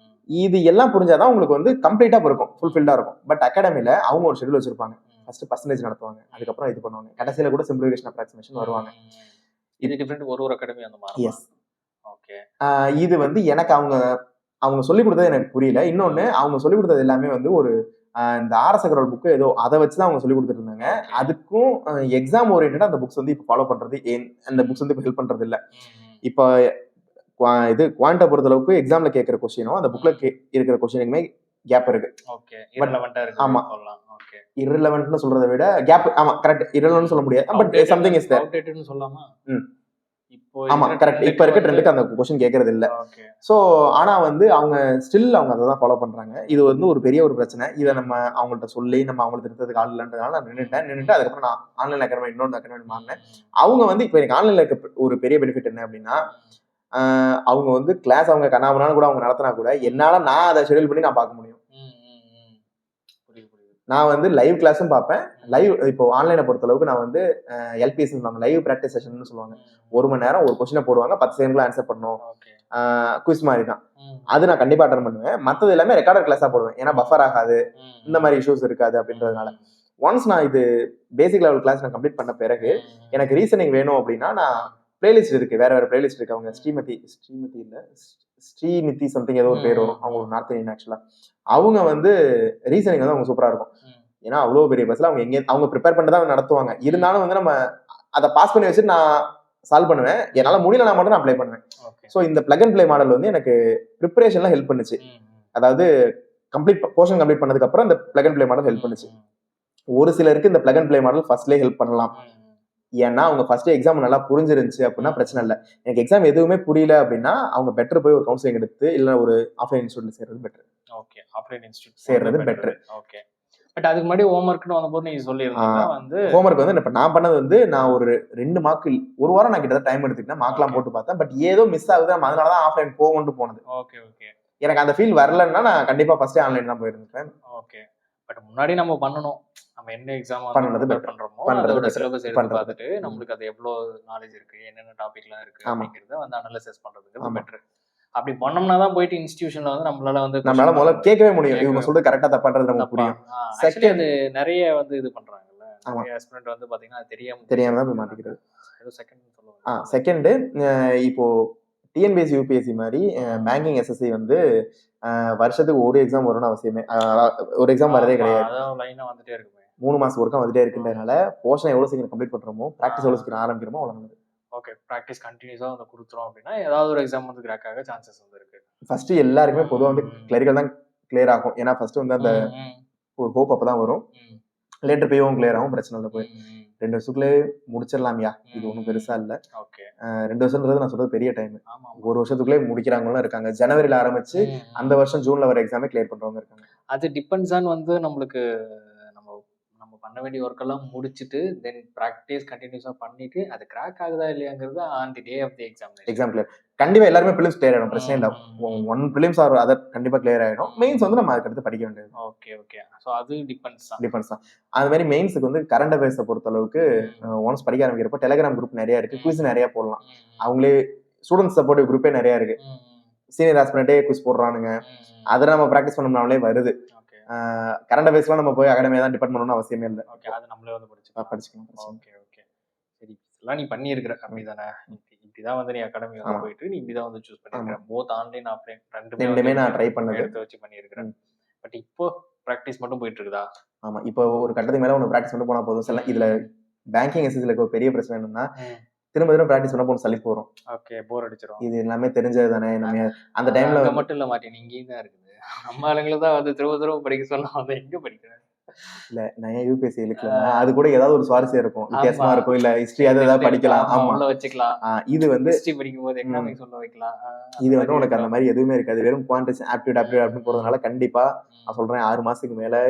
இது எல்லாம் புரிஞ்சாதான் உங்களுக்கு வந்து கம்ப்ளீட்டா இருக்கும், ஃபுல்ஃபில்டா இருக்கும். பட் அகாடமில அவங்க ஒரு ஷெட்யூல் வச்சிருப்பாங்க. ஃபர்ஸ்ட் பர்சன்டேஜ் நடத்துவாங்க, அதுக்கப்புறம் இது பண்ணுவாங்க, கடைசியில கூட சிம்பிளிஃபிகேஷன் அப்ராக்சிமேஷன் வருவாங்க. இது டிஃபரெண்ட் ஒரு அகாடமி அந்த மாதிரி. S okay. இது வந்து எனக்கு அவங்க சொல்லிக் கொடுத்தது எனக்கு புரியல. இன்னொன்னு அவங்க சொல்லிக் கொடுத்தது எல்லாமே வந்து ஒரு இந்த ஆர்எஸ் அகர்வால் புக்கு ஏதோ அதை வச்சுதான் அவங்க சொல்லி கொடுத்துட்டு இருந்தாங்க. அதுக்கும் எக்ஸாம் ஓரியன்டா அந்த புக்ஸ் வந்து இப்போ ஃபாலோ பண்றது, அந்த புக்ஸ் வந்து இப்போ ஹெல்ப் பண்றது இல்லை. இப்போ இது குவான்ட்டை பொறுத்த அளவுக்கு எக்ஸாம்ல கேட்கிற கொஸ்டினும் அந்த புக்ல இருக்கிற கொஸ்டினுக்குமே கேப் இருக்கு. ஓகே, இரலவெண்டா இருக்கு. ஆமா, ஓகே. இரலவெண்ட்னு சொல்றதை விட கேப், ஆமா கரெக்ட், இரலவெண்ட் சொல்ல முடியாது, பட் சம்திங் இஸ் தேர். அவுட்டேட்டட்னு சொல்லலாமா? இப்போ ஆமா கரெக்ட். இப்போ இருக்க ட்ரெண்டுக்கு அந்த கொஸ்டின் கேட்கறது இல்ல. சோ ஆனா வந்து அவங்க ஸ்டில் அவங்க அதை தான் ஃபாலோ பண்றாங்க. இது வந்து ஒரு பெரிய ஒரு பிரச்சனை. இதை நம்ம அவங்கள்ட்ட சொல்லி நம்ம அவங்களுக்கு திருத்ததுக்கு ஆள் இல்லைன்றதுனால நான் நின்றுட்டு அதுக்கப்புறம் நான் ஆன்லைன் அகாடமி இன்னொரு அகாடமி மாறினேன். அவங்க வந்து இப்போ எனக்கு ஆன்லைன்ல இருக்க ஒரு பெரிய பெனிஃபிட் என்ன அப்படின்னா, அவங்க வந்து கிளாஸ் அவங்க கண்ணாமனாலும் கூட அவங்க நடத்தினா கூட என்னால நான் அதை ஷெடியூல் பண்ணி நான் பார்க்க முடியும். நான் வந்து லைவ் கிளாஸும் பார்ப்பேன். லைவ் இப்போ ஆன்லைனை பொறுத்த அளவுக்கு நான் வந்து எல்பிஎஸ் லைவ் ப்ராக்டிஸ் செஷன் சொல்லுவாங்க. 1 மணி நேரம் ஒரு கொஸ்டினை போடுவாங்க, 10 செகண்ட்ல ஆன்சர் பண்ணணும், குவிஸ் மாதிரி தான். அது நான் கண்டிப்பா அட்டெண்ட் பண்ணுவேன். மற்றது எல்லாமே ரெக்கார்டட் கிளாஸா போடுவேன், ஏன்னா பஃபர் ஆகாது, இந்த மாதிரி இஷ்யூஸ் இருக்காது அப்படின்றதுனால. ஒன்ஸ் நான் இது பேசிக் லெவல் கிளாஸ் நான் கம்ப்ளீட் பண்ண பிறகு எனக்கு ரீசனிங் வேணும் அப்படின்னா நான் பிளேலிஸ்ட் இருக்கு, வேற பிளேலிஸ்ட் இருக்கு. அவங்க ஸ்ரீநிதி சம்திங் ஏதோ ஒரு பேர் வரும், அவங்க ஒரு நார்த் இந்தியன். ஆக்சுவலா அவங்க வந்து ரீசனிங் வந்து அவங்க சூப்பரா இருக்கும். ஏன்னா அவ்வளவு பெரிய பஸ்ல அவங்க ப்ரிப்பேர் பண்ணிட்டு தான் நடத்துவாங்க. இருந்தாலும் வந்து நம்ம அதை பாஸ் பண்ணி வச்சுட்டு நான் சால்வ் பண்ணுவேன். என்னால முடியல நான் மட்டும் நான் அப்ளை பண்ணுவேன். ஸோ இந்த பிளக் அண்ட் பிளே மாடல் வந்து எனக்கு ப்ரிப்பரேஷன்ல ஹெல்ப் பண்ணுச்சு. அதாவது போர்ஷன் கம்ப்ளீட் பண்ணதுக்கு அப்புறம் இந்த plug and play model help பண்ணுச்சு. ஒரு சிலருக்கு இந்த பிளக் அண்ட் பிளே மாடல் ஃபர்ஸ்ட்லேயே ஹெல்ப் பண்ணலாம். ஏன்னா அவங்க ஃபர்ஸ்ட் எக்ஸாம் நல்லா புரிஞ்சிருந்துச்சு அப்படின்னா பிரச்சனை இல்லை. எனக்கு எக்ஸாம் எதுவுமே புரியல அப்படின்னா அவங்க பெட்டர் போய் ஒரு கவுன்சிலிங் எடுத்து இல்லை ஒரு ஆஃப்லைன் இன்ஸ்டியூட்ல சேர்றது பெட்டர். ஓகே, ஆஃப்லைன் இன்ஸ்டியூட் சேர்றது பெட்டர். ஓகே, பட் அதுக்கு முன்னாடி ஹோம்வொர்க்னு வந்தபோது நீங்க சொல்லியிருந்தீங்க வந்து ஹோம்வொர்க் வந்து இப்போ நான் பண்ணது வந்து நான் ஒரு 2 மார்க் ஒரு வாரம் நான் கிட்டத்தட்ட டைம் எடுத்துக்கிட்டேன், மார்க்லாம் போட்டு பார்த்தேன். பட் ஏதோ மிஸ் ஆகுது, நம்ம அதனால தான் ஆஃப்லைன் போகணும்னு போனது. Okay okay. எனக்கு அந்த ஃபீல் வரலன்னா நான் கண்டிப்பா ஃபர்ஸ்டே ஆன்லைன் தான் போயிருந்தேன். ஓகே, பட் முன்னாடி நம்ம பண்ணணும். நம்ம என்ன எக்ஸாம்
பண்ணது
ப்ரிப்பேர்
better.
பண்றோமோ
பண்றது
அதோட
better.
சிலபஸ் எடுத்து
பண்றது
பார்த்துட்டு நம்மளுக்கு அது எவ்வளோ நாலேஜ் இருக்கு, என்னென்ன டாபிக்லாம் இருக்கு
ஆமா.
அப்படிங்கிறத வந்து அனலைசிஸ் பண்றதுக்கு
ஆமா.
பெட்டர். அப்படி பண்ணோம்னா தான் போயிட்டு இன்ஸ்டிடியூஷன்ல வந்து நம்மளால வந்து
நம்மளால
question
முதல்ல
பண்ண
கேட்கவே முடியும்.
கேட்கவே
இவங்க சொல்றது கரெக்டா தப்பான்றது நமக்கு
தப்பா.
புரியும்.
ஆக்சுவலி
செகண்ட்
அது நிறைய வந்து இது பண்றாங்கல்ல.
ஆமா.
நிறைய ஆஸ்பிரண்ட் வந்து பாத்தீங்கன்னா அது தெரியாம
தெரியாம தான் போய்
மாட்டிக்கிறாங்க.
மாட்டிக்கிறது.
ஏதோ செகண்ட் சொல்லுவாங்க.
செகண்ட் இப்போ டிஎன்பிஎஸ்சி யூபிஎஸ்சி மாதிரி பேங்கிங் எஸ்எஸ்சி வந்து வருஷத்துக்கு ஒரு எக்ஸாம் வரும்னு அவசியமே ஒரு எக்ஸாம் வரதே கிடையாது.
அதான் லைனா வந்துட்டே இருக்குமே.
3 மாசம் ஒர்க்கா வந்துட்டே இருக்குன்றதுனால போர்ஷன் எவ்வளவு சீக்கிரம் கம்ப்ளீட் பண்றோமோ பிராக்டிஸ் எவ்வளவு சீக்கிரம் ஆரம்பிக்கிறோமோ அவ்வளவு நல்லது.
ஓகே, பிராக்டிஸ் கண்டினியூஸா வந்து கொடுத்துறோம் அப்படின்னா ஏதாவது ஒரு எக்ஸாம் வந்து கிராக் ஆக சான்சஸ் வந்து இருக்கு.
ஃபர்ஸ்ட் எல்லாருக்குமே பொதுவாக வந்து கிளரிக்கல் தான் கிளியர் ஆகும். ஏன்னா ஃபர்ஸ்ட் வந்து அந்த ஒரு ஹோப் அப்பதான் வரும். லேட்டர் போயும் கிளியர் ஆகும், பிரச்சனை இல்லை. போய் 2 வருஷத்துக்குள்ளே முடிச்சிடலாமியா, இது ஒன்றும் பெருசா இல்லை. 2 வருஷம்ன்றது நான் சொல்றது பெரிய டைம். 1 வருஷத்துக்குள்ளே முடிக்கிறாங்களும் இருக்காங்க. ஜனவரியில ஆரம்பிச்சு அந்த வருஷம் ஜூன்ல வர எக்ஸாமே கிளியர் பண்றவங்க இருக்காங்க.
அது டிபெண்ட்ஸ் ஆன் வந்து நம்மளுக்கு நம்ம பண்ண வேண்டிய ஒர்க் எல்லாம் முடிச்சுட்டு தென் பிராக்டிஸ் கண்டினியூஸா பண்ணிட்டு அது கிராக் ஆகுதா இல்லையாங்கிறது on the day of the exam
clear. கண்டிப்பா எல்லாருமே பிலிம்ஸ் கிளியர் ஆயிடும், பிரச்சனை இல்லை. 1 பிலிம்ஸ் ஆர் அதை கண்டிப்பா கிளியர் ஆயிடும். மெயின்ஸ் வந்து நம்ம அதுக்கு அடுத்து படிக்க வேண்டியது.
ஓகே ஸோ அது டிபெண்ட்ஸ்
தான். அது மாதிரி மெயின்ஸுக்கு வந்து கரண்ட் அஃபேர்ஸை பொறுத்த அளவுக்கு ஒன்ஸ் படிக்க ஆரம்பிக்கிறப்போ டெலிகிராம் குரூப் நிறைய இருக்கு, குவிஸ் நிறைய போடலாம். அவங்களே ஸ்டூடெண்ட்ஸ் சப்போர்ட்டிவ் குரூப்பே நிறைய இருக்கு. சீனியர் ஆஸ்பிரண்டே குவிஸ் போடுறானுங்க, அதை நம்ம ப்ராக்டிஸ் பண்ணோம்னாலே வருது. கரண்ட் அஃபேர்ஸ்லாம் நம்ம போய் அகாடமியா தான் டிபெண்ட் பண்ணணும்னு அவசியமே இல்லை.
அது நம்மளே வந்து
படிச்சுக்கலாம்.
சரி, இதெல்லாம் நீ பண்ணியிருக்கிற அப்படிதானே? இப்படிதான் வந்து நீ அகாடமி வந்து போயிட்டு நீ இப்படிதான் வந்து சூஸ் பண்ணிருக்க. போத் ஆன்லைன் ஆஃப்லைன் ரெண்டுமே நான் ட்ரை பண்ணது எடுத்து வச்சு பண்ணியிருக்கிறேன். பட் இப்போ பிராக்டிஸ் மட்டும் போயிட்டு இருக்குதா?
ஆமா, இப்போ ஒரு கட்டத்துக்கு மேல ஒன்று பிராக்டிஸ் மட்டும் போனா போதும். சில இதுல பேங்கிங் எஸ்எஸ்சில இருக்க பெரிய பிரச்சனை என்னன்னா திரும்ப பிராக்டிஸ் பண்ண போன சலிப்பு வரும்.
ஓகே, போர் அடிச்சிரும்.
இது எல்லாமே தெரிஞ்சது தானே. நம்ம அந்த டைம்ல
மட்டும் இல்ல மாட்டேன், இங்கேயும் தான் இருக்குது. நம்ம ஆளுங்களை தான் வந்து திரும்ப படிக்க சொல்லலாம். அதை எங்க படிக்கிறேன்? இல்ல
நான் ஏன் யூபிஎஸ்சி இழுக்கலன்னா அது கூட ஏதாவது ஒரு சுவாரஸ்யம் இருக்கும், வித்தியாசமா இருக்கும். இல்ல ஹிஸ்டரி ஏதாவது படிக்கலாம். ஆமா,
வச்சுக்கலாம்.
இது வந்து
ஹிஸ்டரி படிக்கும் போது எக்கனாமிக்ஸ் சொல்ல வைக்கலாம்.
இது வந்து உனக்கு அந்த மாதிரி எதுவுமே இருக்காது. வெறும் குவான்டிட்டி ஆப்டிடியூட் அப்படின்னு போறதுனால கண்டிப்பா நான் சொல்றேன் 6 மாசத்துக்கு மேல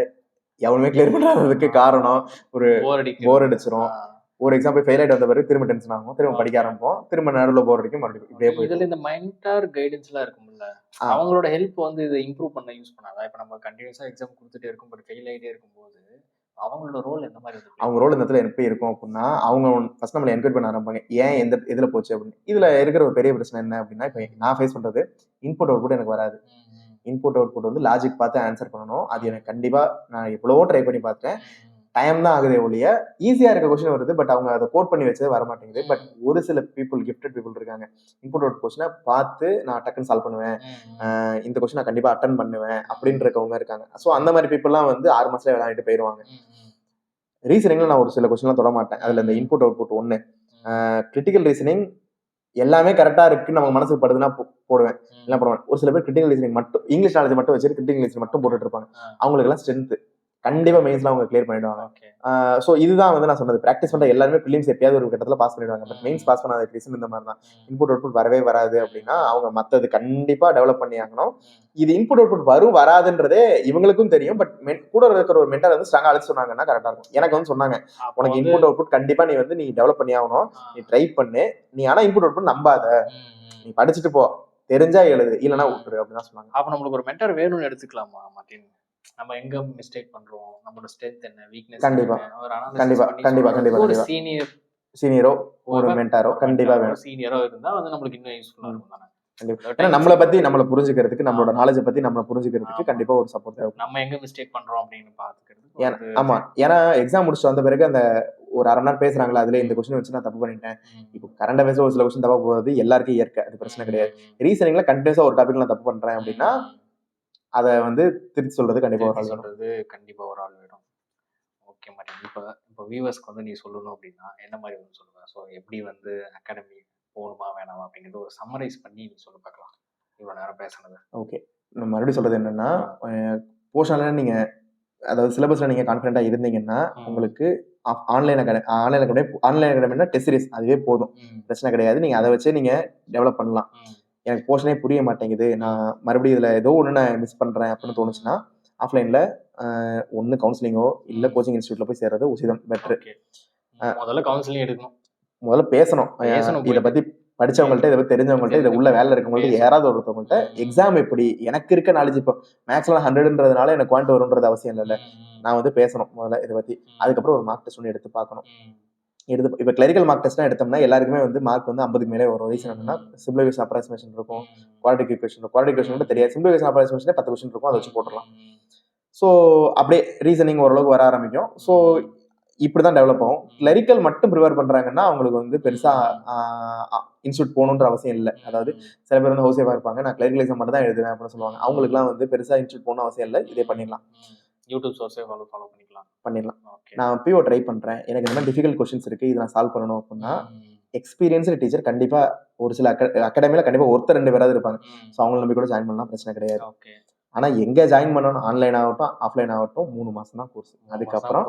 எவனுமே கிளியர் பண்ணாததுக்கு காரணம் ஒரு போர் அடிச்சிரும். ஒரு எக்ஸாம் போய் ஃபெயில் ஆயிட்டு வந்த பிறகு திரும்ப டென்ஷன் ஆகும், திரும்ப படிக்க ஆரம்பிப்போம், திரும்ப நடுவில் போர் அடிக்கும், மறுபடியும் இப்படியே போய்.
இதுல இந்த மென்டார் கைடன்ஸ் எல்லாம் இருக்கும்ல, அவங்களோட ஹெல்ப் வந்து இதை இம்ப்ரூவ் பண்ண யூஸ் பண்ணாதா? இப்ப நம்ம கண்டினியூஸா எக்ஸாம் கொடுத்துட்டே இருக்கும் பட் ஃபெயில் ஆகிட்டே இருக்கும்போது அவங்களோட ரோல் எந்த மாதிரி இருக்கு? அவங்க
ரோல் இந்த இடத்துல எப்படி இருக்கும் அப்படின்னா, அவங்க ஃபர்ஸ்ட் நம்மளை என்கொயரி பண்ண ஆரம்பிப்பாங்க, ஏன் எந்த இதுல போச்சு அப்படின்னு. இதுல இருக்கிற ஒரு பெரிய பிரச்சனை என்ன அப்படின்னா, இப்போ நான் ஃபேஸ் பண்றது இன்புட் அவுட் புட் எனக்கு வராது. இன்புட் அவுட் புட் வந்து லாஜிக் பார்த்து ஆன்சர் பண்ணணும். அது எனக்கு கண்டிப்பா நான் எவ்வளவோ ட்ரை பண்ணி பார்த்தேன், டைம் தான் ஆகுதே ஒழிய ஈஸியா இருக்க கொஸ்டின் வருது. பட் அவங்க அதை கோட் பண்ணி வச்சது வர மாட்டேங்குது. பட் ஒரு சில பீப்புள், கிஃப்டட் பீப்புள் இருக்காங்க, இன்புட் அவுட் கொஸ்டினை பார்த்து நான் டக்குன்னு சால்வ் பண்ணுவேன், இந்த கொஸ்டின் நான் கண்டிப்பா அட்டன் பண்ணுவேன் அப்படின்னு இருக்கவங்க இருக்காங்க. ஸோ அந்த மாதிரி பீப்புள்லாம் வந்து 6 மாசத்துல விளையாடிட்டு போயிடுவாங்க. ரீசனிங்ல நான் ஒரு சில கொஸ்டின்லாம் தொட மாட்டேன். அதுல இந்த இன்புட் அவுட் புட் ஒன்று, கிரிட்டிக்கல் ரீசனிங் எல்லாமே கரெக்டா இருக்குன்னு நமக்கு மனசுக்கு படுதுன்னா போடுவேன், இல்லை போடுவேன். ஒரு சில பேர் கிரிட்டிக்கல் ரீசனிங் மட்டும் இங்கிலீஷ் நாலேஜ் மட்டும் வச்சுட்டு கிரிட்டிக்கல் ரீசனிங் மட்டும் போட்டுட்டு இருப்பாங்க. அவங்களுக்கு எல்லாம் ஸ்ட்ரென்த் கண்டிப்பா மெயின்ஸ்ல அவங்க கிளியர் பண்ணிடுவாங்க. ஸோ இதுதான் வந்து நான் சொன்னது, பிராக்டிஸ் பண்ற எல்லாருமே பிலிம்ஸ் எப்பயாவது ஒரு கட்டத்துல பாஸ் பண்ணிடுவாங்க. பட் மெயின்ஸ் பாஸ் பண்ணாத ரீசன் இந்த மாதிரி தான். இன்புட் அவுட்புட் வரவே வராது அப்படின்னா அவங்க மற்றது கண்டிப்பா டெவலப் பண்ணி ஆகணும். இது இன்புட் அவுட்புட் வரும் வராதுன்றதே இவங்களுக்கும் தெரியும். பட் கூட இருக்கிற ஒரு மென்டர் வந்து ஸ்ட்ராங்கா அழைச்சு சொன்னாங்கன்னா கரெக்டா இருக்கும். எனக்கு வந்து சொன்னாங்க, உனக்கு இன்புட் அவுட்புட் கண்டிப்பா நீ வந்து நீ டெவலப் பண்ணி ஆகணும், நீ ட்ரை பண்ணு, நீ ஆனா இன்புட் அவுட்புட் நம்பாத, நீ படிச்சுட்டு போ, தெரிஞ்சா எழுது, இல்லைன்னா விட்டுரு அப்படின்னு சொன்னாங்க.
அப்ப நம்மளுக்கு ஒரு மென்டர் வேணும்னு எடுத்துக்கலாமா மார்ட்டின்? நம்ம எங்க மிஸ்டேக் பண்றோம், நம்மளோட ஸ்ட்ரென்த் என்ன, வீக்னஸ்
கண்டிப்பா கண்டிப்பா கண்டிப்பா கண்டிப்பா
ஒரு
சீனியரோ ஒரு மென்டாரோ கண்டிப்பா வேணும்.
சீனியரோ இருந்தா வந்து நம்மளுக்கு இன்னும் யூஸ்ஃபுல்லா இருக்கும் தானே.
ஏன்னா நம்மளை பத்தி நம்மளை புரிஞ்சுக்கிறதுக்கு, நம்மளோட நாலேஜை பத்தி நம்மளை புரிஞ்சுக்கிறதுக்கு கண்டிப்பா ஒரு சப்போர்ட் தேவை.
நம்ம எங்க மிஸ்டேக் பண்றோம் அப்படின்னு பாத்துக்கிறது.
ஆமா, ஏன்னா எக்ஸாம் முடிச்சுட்டு வந்த பிறகு அந்த ஒரு 1/2 மணி நேரம் பேசுறாங்களா, அதுல இந்த கொஸ்டின் வச்சு நான் தப்பு பண்ணிட்டேன். இப்போ கரண்ட் அஃபேர்ஸ்ல ஒரு சில கொஸ்டின் தப்பா போகிறது எல்லாருக்கும் இயற்கை, அது பிரச்சனை கிடையாது. ரீசனிங்ல கண்டினியூஸா ஒரு டாபிக் நான் தப்பு பண்றேன் அப்படின்னா அதை வந்து திருத்தி சொல்றது கண்டிப்பா ஒரு ஆள் வேணும்.
ஓகே மாட்டேன். இப்போ வியூவர்ஸ்க்கு வந்து நீ சொல்லணும் அப்படின்னா என்ன மாதிரி வந்து சொல்லுவேன்? ஸோ எப்படி வந்து அகாடமி போகணுமா வேணாமா அப்படிங்கிறது ஒரு சம்மரைஸ் பண்ணி நீ சொல்ல பார்க்கலாம், இவ்வளோ நேரம் பேசுனது.
ஓகே, நம்ம மறுபடியும் சொல்றது என்னன்னா, போர்ஷன்ல நீங்க அதாவது சிலபஸ்ல நீங்க கான்ஃபிடென்ட்டா இருந்தீங்கன்னா உங்களுக்கு ஆன்லைன் அகாடமினா டெஸ்ட் சீரிஸ் அதுவே போதும், பிரச்சனை கிடையாது. நீங்க அதை வச்சு நீங்க டெவலப் பண்ணலாம். எனக்கு போர்ஷனே புரிய மாட்டேங்குது, நான் மறுபடியும் இதில் ஏதோ ஒன்று நான் மிஸ் பண்ணுறேன் அப்படின்னு தோணுச்சுன்னா ஆஃப்லைனில் ஒன்று கவுன்சிலிங்கோ இல்லை கோச்சிங் இன்ஸ்டியூட்டில் போய் சேர்றது உசிதம், பெட்ரு.
முதல்ல கவுன்சிலிங் எடுக்கணும்,
முதல்ல பேசணும், இதை பற்றி படிச்சவங்கள்ட்ட இதை பத்தி தெரிஞ்சவங்கள்ட்ட இதை உள்ள வேலை இருக்கவங்கள்ட்ட யாராவது ஒருத்தவங்கள்ட்ட எக்ஸாம் எப்படி எனக்கு இருக்க நாலேஜ் இப்போ மேக்ஸ்ல 100ன்றதுனால எனக்கு குவாண்ட் வரும்ன்றது அவசியம் இல்லைல்ல. நான் வந்து பேசணும் முதல்ல இதை பத்தி, அதுக்கப்புறம் ஒரு மார்க் டெஸ்ட் ஒன்று எடுத்து பார்க்கணும். எடுத்து இப்போ கிளரிக்கல் மார்க் டெஸ்ட்லாம் எடுத்தோம்னா எல்லாருக்குமே வந்து மார்க் வந்து 50க்கு மேலே வரும். ரீசன் என்னன்னா சிம்பிளிஃபிகேஷன் அப்ராக்சிமேஷன் இருக்கும், குவாட்ரிக் ஈக்குவேஷன் கூட தெரியாது. சிம்பிளிஃபிகேஷன் அப்ராக்சிமேஷனே 10 கொஸ்டின் இருக்கும், அதை வச்சு போட்டுடலாம். ஸோ அப்படியே ரீசனிங் ஓரளவுக்கு வர ஆரம்பிக்கும். ஸோ இப்படிதான் டெவலப் ஆகும். கிளரிக்கல் மட்டும் ப்ரிப்பேர் பண்றாங்கன்னா அவங்களுக்கு வந்து பெருசா இன்ஸ்டியூட் போகணுன்ற அவசியம் இல்லை. அதாவது சில பேர் வந்து ஹவுஸ் ஒய்ஃபா இருப்பாங்க, நான் கிளரிக்கல் எக்ஸாம் மட்டும் தான் எழுதுவேன் அப்படின்னு சொல்லுவாங்க. அவங்களுக்குலாம் வந்து பெருசா இன்ஸ்டியூட் போகணும் அவசியம் இல்லை, இதே பண்ணிடலாம்.
யூடியூப் சோர்ஸே ஃபாலோ பண்ணிடலாம்.
நான் பிஓ ட்ரை பண்றேன், எனக்கு இந்த மாதிரி டிஃபிகல்ட் கொஸ்டின்ஸ் இருக்கு, இதை நான் சால்வ் பண்ணணும் அப்படின்னா எக்ஸ்பீரியன்ஸ்டு டீச்சர் கண்டிப்பா ஒரு சில அகாடமியில கண்டிப்பா ஒருத்தர் 2 பேராவது இருப்பாங்க. ஸோ அவங்கள நம்பி கூட ஜாயின் பண்ணலாம், பிரச்சனை கிடையாது. ஆனா எங்க ஜாயின் பண்ணணும், ஆன்லைன் ஆகட்டும் ஆஃப்லைன் ஆகட்டும் 3 மாசம் தான் கோர்ஸ். அதுக்கப்புறம்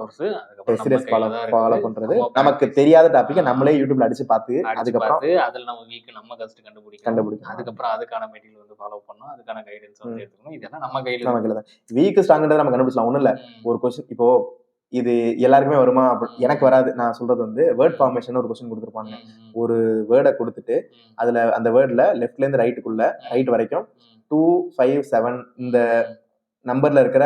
டெஸ்ட் சீரிஸ் ஃபாலோ பண்றது, நமக்கு தெரியாத டாபிக்கை நம்மளே யூடியூப்ல அடிச்சு பார்த்து அதுக்கப்புறம்
அதுல நம்ம வீக் நம்ம கஷ்டம் கண்டுபிடிக்கணும். அதுக்கப்புறம் அதுக்கான மெட்டீரியல் வந்து ஃபாலோ பண்ணணும், அதுக்கான கைடன்ஸ் வந்து எடுத்துக்கணும். இதெல்லாம் நம்ம கையில தான்.
வீக் ஸ்ட்ராங்ன்றதை நம்ம கண்டுபிடிச்சலாம். ஒண்ணும் இல்ல, ஒரு கொஸ்டின் இப்போ இது எல்லாருக்குமே வருமா, எனக்கு வராது. நான் சொல்றது வந்து வேர்ட் ஃபார்மேஷன் ஒரு கொஸ்டின் கொடுத்துருப்பாங்க. ஒரு வேர்டை கொடுத்துட்டு அதுல அந்த வேர்ட்ல லெஃப்ட்ல இருந்து ரைட் வரைக்கும் 2, 5, 7 இந்த நம்பர்ல இருக்கிற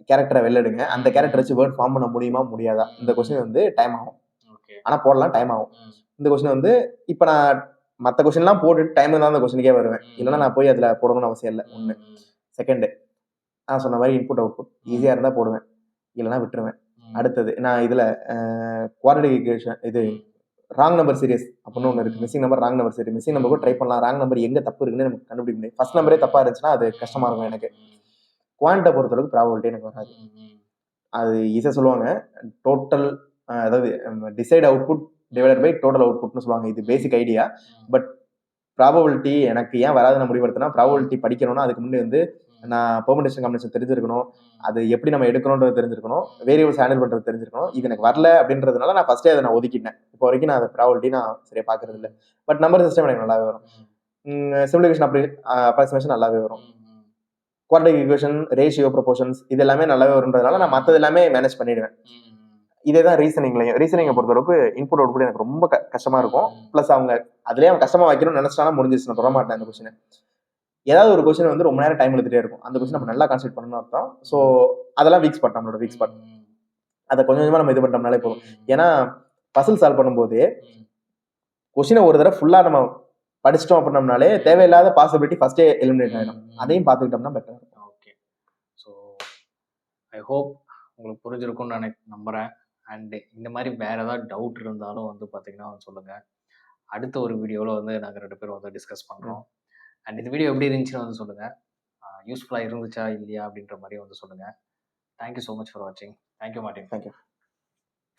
கேரக்டரை வெளியிடுங்க, அந்த கேரக்டர் வச்சு வேர்ட் ஃபார்ம் பண்ண முடியுமா முடியாதா. இந்த கொஸ்டின் வந்து டைம் ஆகும், ஆனா போடலாம், டைம் ஆகும். இந்த கொஸ்டின் வந்து இப்ப நான் மற்ற கொஸ்டின்லாம் போட்டுட்டு டைம் தான் அந்த கொஸ்டினுக்கே வருவேன், இல்லைன்னா நான் போய் அதுல போடணும்னு அவசியம் இல்லை. ஒன்று. செகண்ட், நான் சொன்ன மாதிரி இன்புட் அவுட்புட் ஈஸியா இருந்தா போடுவேன், இல்லைன்னா விட்டுருவேன். அடுத்தது நான் இதுல குவாட்ரிக் ஈக்குவேஷன், இது ராங் நம்பர் சீரிஸ் அப்படின்னு ஒன்று இருக்கு. Missing number wrong number series. Missing number கூட ட்ரை பண்ணலாம், ராங் நம்பர் எங்க தப்பு இருக்குன்னு நமக்கு கண்டுபிடிக்க முடியும். ஃபர்ஸ்ட் நம்பரே தப்பா இருந்துச்சுன்னா அது கஷ்டமா இருக்கும் எனக்கு. குவான்ட்டை பொறுத்தளவுக்கு ப்ராபபிலிட்டி எனக்கு வராது. அது ஈஸியாக சொல்லுவாங்க, டோட்டல் அதாவது desired output divided by total அவுட்புட்னு சொல்லுவாங்க. இது பேசிக் ஐடியா. பட் ப்ராபபிலிட்டி எனக்கு ஏன் வராதுன்னு முடிவெடுத்தனா, ப்ராபபிலிட்டி படிக்கணும்னா அதுக்கு முன்னாடி வந்து நான் பெர்முடேஷன் காம்பினேஷன் தெரிஞ்சிருக்கணும், அது எப்படி நம்ம எடுக்கணும்ன்றது தெரிஞ்சிருக்கணும், வேரியபிள்ஸ் ஹேண்டில் பண்றது தெரிஞ்சிருக்கணும். இது எனக்கு வரல அப்படின்றதுனால நான் ஃபர்ஸ்டே அதை நான் ஒதுக்கிட்டேன். இப்போ வரைக்கும் நான் அதை ப்ராபபிலிட்டி நான் சரியா பார்க்கறது இல்லை. பட் நம்பர் சிஸ்டம் எனக்கு நல்லாவே வரும், சிம்பிளிஃபிகேஷன் அப்ராக்சிமேஷன் நல்லாவே வரும், குவாட்ரிக் ஈக்குவேஷன், ரேஷியோ, ப்ரொபோர்ஷன்ஸ் இது எல்லாமே நல்லாவே வரும்ன்றதுனால நான் மற்றது எல்லாமே மேனேஜ் பண்ணிடுவேன். இதே தான் ரீசனிங்லையும். ரீசனிங்கை பொறுத்தளவுக்கு இன்புட் அவுட்புட் எனக்கு ரொம்ப கஷ்டமா இருக்கும். ப்ளஸ் அவங்க அதுலேயே அவன் கஷ்டமா வைக்கணும்னு நினைச்சிட்டானா முடிஞ்சிச்சு, நான் தொட மாட்டேன் அந்த கொஸ்டினை. ஏதாவது ஒரு கொஸ்டின் வந்து ரொம்ப நேரம் டைம் எடுத்துட்டே இருக்கும், அந்த கொஸ்டின் நம்ம நல்லா கான்சென்ட்ரேட் பண்ணணும்னு அர்த்தம். ஸோ அதெல்லாம் வீக் ஸ்பாட், நம்மளோட வீக் ஸ்பாட். அதை கொஞ்சம் கொஞ்சமா நம்ம இது பண்ணிட்டோம்னாலே போதும். ஏன்னா பசில் சால்வ் பண்ணும்போது கொஸ்டினை ஒரு தடவை ஃபுல்லா நம்ம படிச்சிட்டோம் அப்படின்னம்னாலே தேவையில்லாத பாசிபிலிட்டி ஃபர்ஸ்டே எலிமினேட் ஆகிடும். அதையும் பார்த்துக்கிட்டோம்னா பெட்டர் இருக்கும்.
ஓகே, ஸோ ஐ ஹோப் உங்களுக்கு புரிஞ்சிருக்கும்னு நான் நம்புறேன். அண்ட் இந்த மாதிரி வேற ஏதாவது டவுட் இருந்தாலும் வந்து பார்த்தீங்கன்னா சொல்லுங்க. அடுத்த ஒரு வீடியோவில் வந்து நாங்கள் 2 பேரும் வந்து டிஸ்கஸ் பண்ணுறோம். அண்ட் இந்த வீடியோ எப்படி இருந்துச்சுன்னு வந்து சொல்லுங்கள், யூஸ்ஃபுல்லாக இருந்துச்சா இல்லையா அப்படின்ற மாதிரி வந்து சொல்லுங்கள். தேங்க்யூ ஸோ மச் ஃபார் வாட்சிங். Thank you Martin.
தேங்க்யூ.